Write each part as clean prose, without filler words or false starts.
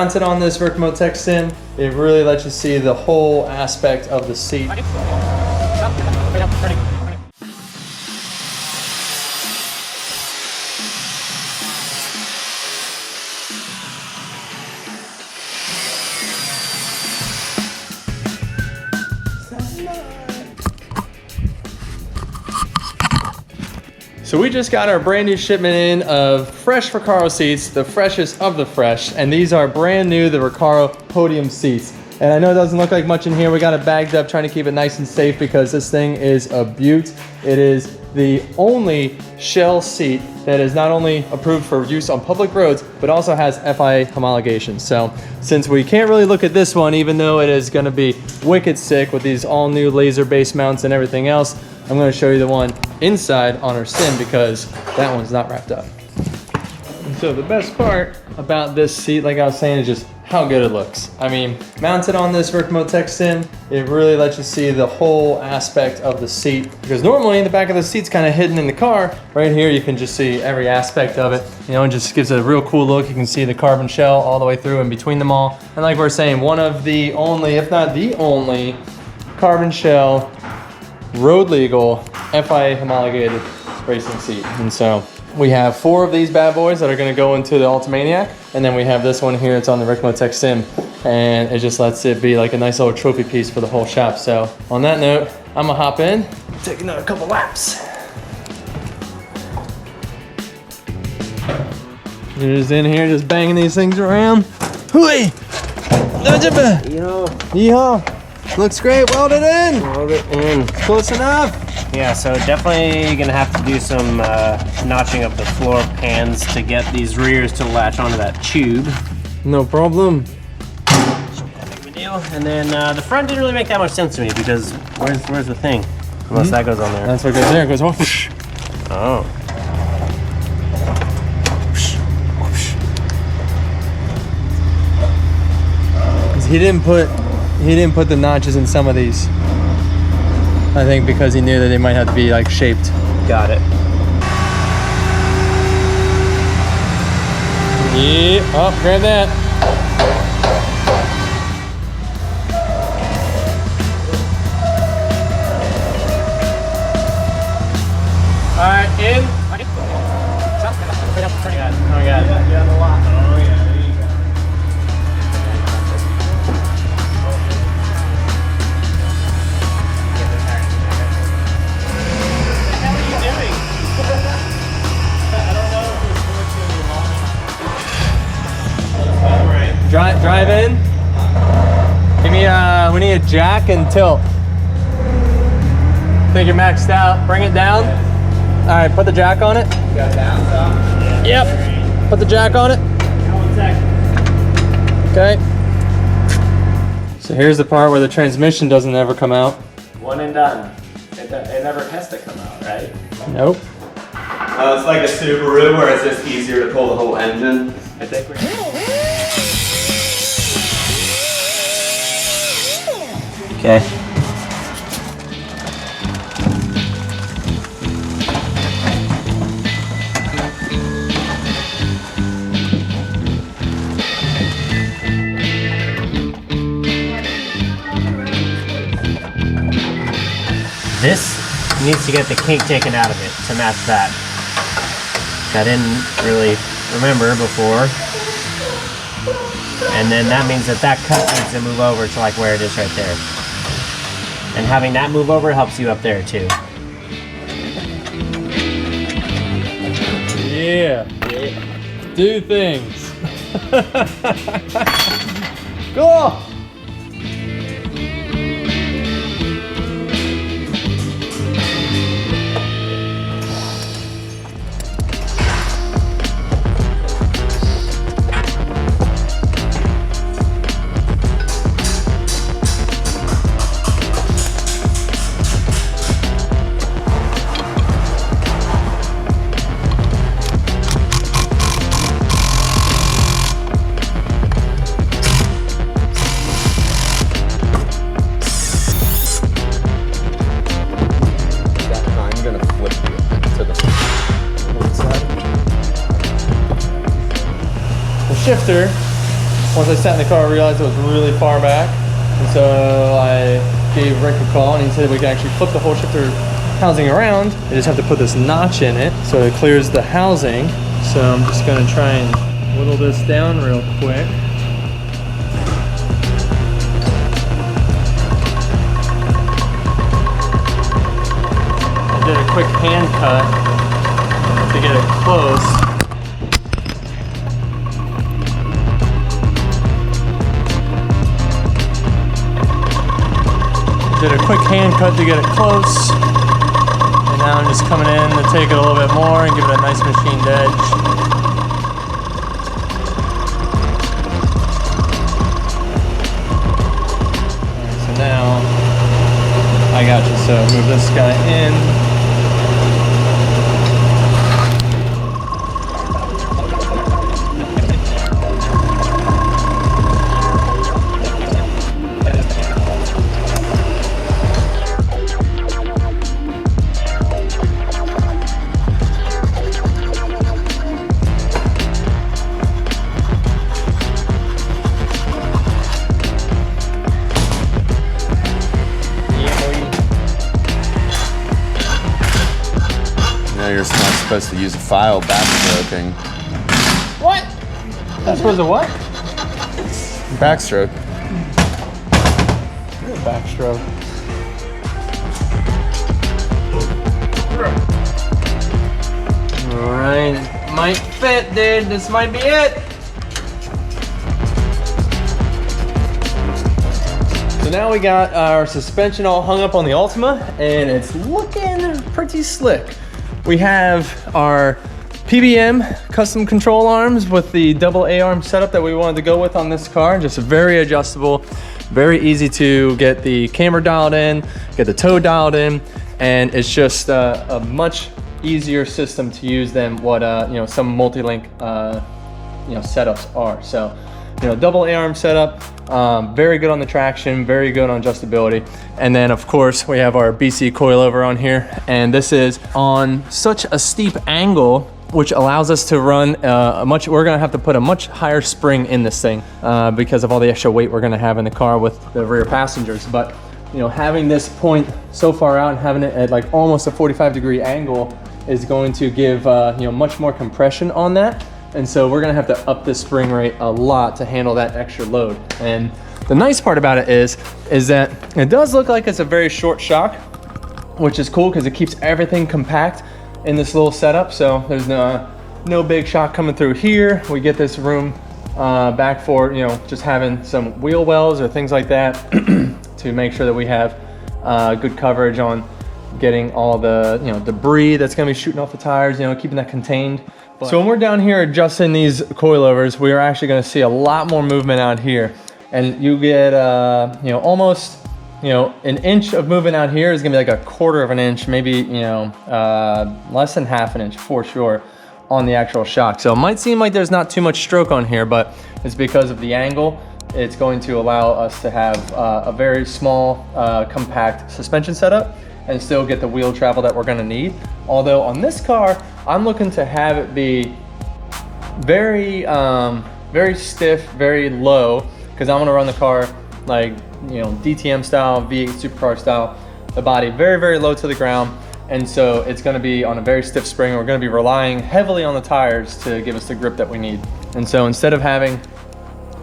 Mounted on this Recaro Tech Sim, it really lets you see the whole aspect of the seat. So we just got our brand new shipment in of fresh Recaro seats, the freshest of the fresh, and these are brand new, the Recaro Podium seats. And I know it doesn't look like much in here. We got it bagged up, trying to keep it nice and safe because this thing is a beaut. It is the only shell seat that is not only approved for use on public roads, but also has FIA homologation. So since we can't really look at this one, even though it is gonna be wicked sick with these all new laser base mounts and everything else, I'm gonna show you the one inside on our sim because that one's not wrapped up. And so the best part about this seat, like I was saying, is just how good it looks. I mean, mounted on this Recaro Tech Sim, it really lets you see the whole aspect of the seat, because normally the back of the seat's kind of hidden in the car. Right here, you can just see every aspect of it. You know, it just gives it a real cool look. You can see the carbon shell all the way through and between them all. And like we're saying, one of the only, if not the only, carbon shell, road legal, FIA homologated racing seat. And so we have 4 of these bad boys that are gonna go into the Altimaniac. And then we have this one here, it's on the Recaro Tech Sim. And it just lets it be like a nice little trophy piece for the whole shop. So on that note, I'm gonna hop in, take another couple laps. You're just in here, just banging these things around. Hooey! Yeehaw! Looks great, welded in! Welded in. Close enough. Yeah, so definitely gonna have to do some notching of the floor pans to get these rears to latch onto that tube. No problem. Shouldn't be that big of a deal. And then the front didn't really make that much sense to me because where's the thing? Unless that goes on there. That's what goes there, it goes whoosh. Oh. He didn't put the notches in some of these. I think because he knew that they might have to be like shaped. Got it. Yeah, oh, grab that. All right, in. Oh my God. Oh yeah. Drive in. Give me we need a jack and tilt. Think you're maxed out. Bring it down. All right, put the jack on it. You got down, yep. Put the jack on it. Okay. So here's the part where the transmission doesn't ever come out. One and done. It never has to come out, right? Nope. It's like a Subaru where it's just easier to pull the whole engine. I think we're okay. This needs to get the kink taken out of it to match that. I didn't really remember before. And then that means that cut needs to move over to like where it is right there. And having that move over helps you up there too. Yeah. Do things. Cool. Shifter once I sat in the car, I realized it was really far back. And so I gave Rick a call and he said we can actually flip the whole shifter housing around. I just have to put this notch in it so it clears the housing. So I'm just gonna try and whittle this down real quick. I did a quick hand cut to get it close. Did a quick hand cut to get it close. And now I'm just coming in to take it a little bit more and give it a nice machined edge. Alright, so now I got you. So move this guy in. You're not supposed to use a file backstroking. What? That's supposed to what? Backstroke. Backstroke. Alright, might fit, dude. This might be it. So now we got our suspension all hung up on the Altima, and it's looking pretty slick. We have our PBM custom control arms with the double A-arm setup that we wanted to go with on this car. Just very adjustable, very easy to get the camber dialed in, get the toe dialed in, and it's just a much easier system to use than what some multi-link setups are. So double A-arm setup, very good on the traction, very good on adjustability. And then of course we have our BC coilover on here, and this is on such a steep angle, which allows us to run we're gonna have to put a much higher spring in this thing because of all the extra weight we're gonna have in the car with the rear passengers. But having this point so far out and having it at like almost a 45-degree angle is going to give much more compression on that. And so we're gonna have to up the spring rate a lot to handle that extra load. And the nice part about it is that it does look like it's a very short shock, which is cool because it keeps everything compact in this little setup. So there's no big shock coming through here. We get this room back for just having some wheel wells or things like that to make sure that we have good coverage on getting all the debris that's gonna be shooting off the tires, keeping that contained. So when we're down here adjusting these coilovers, we are actually going to see a lot more movement out here, and you get almost an inch of movement out here is going to be like a quarter of an inch, maybe less than half an inch for sure on the actual shock. So it might seem like there's not too much stroke on here, but it's because of the angle. It's going to allow us to have a very small compact suspension setup and still get the wheel travel that we're going to need. Although on this car, I'm looking to have it be very stiff, very low, because I'm going to run the car like DTM style, V8 supercar style. The body very, very low to the ground, and so it's going to be on a very stiff spring. We're going to be relying heavily on the tires to give us the grip that we need. And so instead of having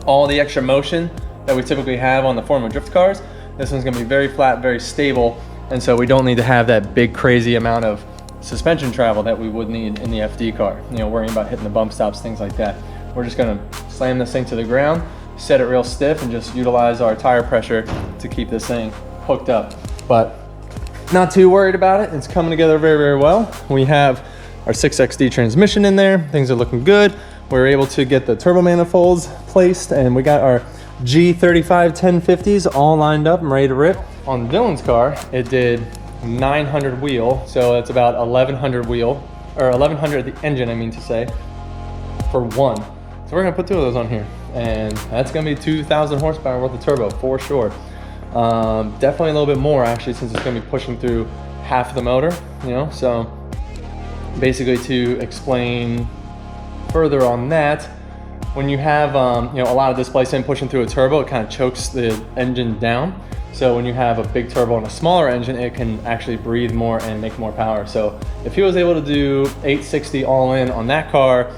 all the extra motion that we typically have on the Formula Drift cars, this one's going to be very flat, very stable. And so we don't need to have that big crazy amount of suspension travel that we would need in the FD car, worrying about hitting the bump stops, things like that. We're just gonna slam this thing to the ground, set it real stiff, and just utilize our tire pressure to keep this thing hooked up. But not too worried about it. It's coming together very, very well. We have our 6XD transmission in there. Things are looking good. We were able to get the turbo manifolds placed, and we got our G35 1050s all lined up and ready to rip. On Dylan's car, it did 900 wheel, so that's about 1100 wheel, or 1100 the engine, I mean to say, for one. So we're gonna put two of those on here, and that's gonna be 2,000 horsepower worth of turbo for sure. Definitely a little bit more actually, since it's gonna be pushing through half the motor, so basically to explain further on that, when you have you know, a lot of displacement pushing through a turbo, it kind of chokes the engine down. So when you have a big turbo and a smaller engine, it can actually breathe more and make more power. So if he was able to do 860 all in on that car,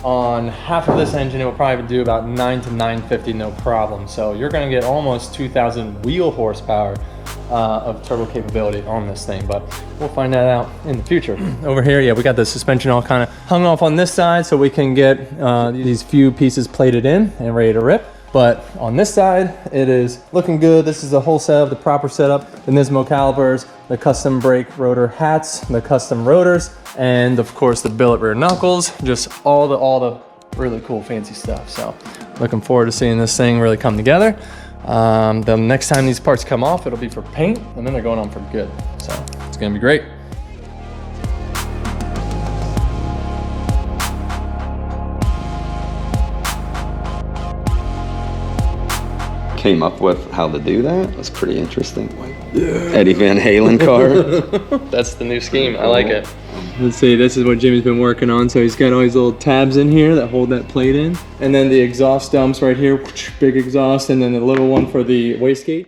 on half of this engine, it will probably do about 9 to 950, no problem. So you're gonna get almost 2,000 wheel horsepower of turbo capability on this thing, but we'll find that out in the future. Over here, yeah, we got the suspension all kind of hung off on this side so we can get these few pieces plated in and ready to rip. But on this side, it is looking good. This is the whole setup, the proper setup, the Nismo calipers, the custom brake rotor hats, the custom rotors, and of course the billet rear knuckles, just all the really cool fancy stuff. So looking forward to seeing this thing really come together. The next time these parts come off, it'll be for paint, and then they're going on for good. So it's gonna be great. Came up with how to do that. That's pretty interesting. Eddie Van Halen car. That's the new scheme. I like it. Let's see, this is what Jimmy's been working on. So he's got all these little tabs in here that hold that plate in. And then the exhaust dumps right here, big exhaust, and then the little one for the wastegate.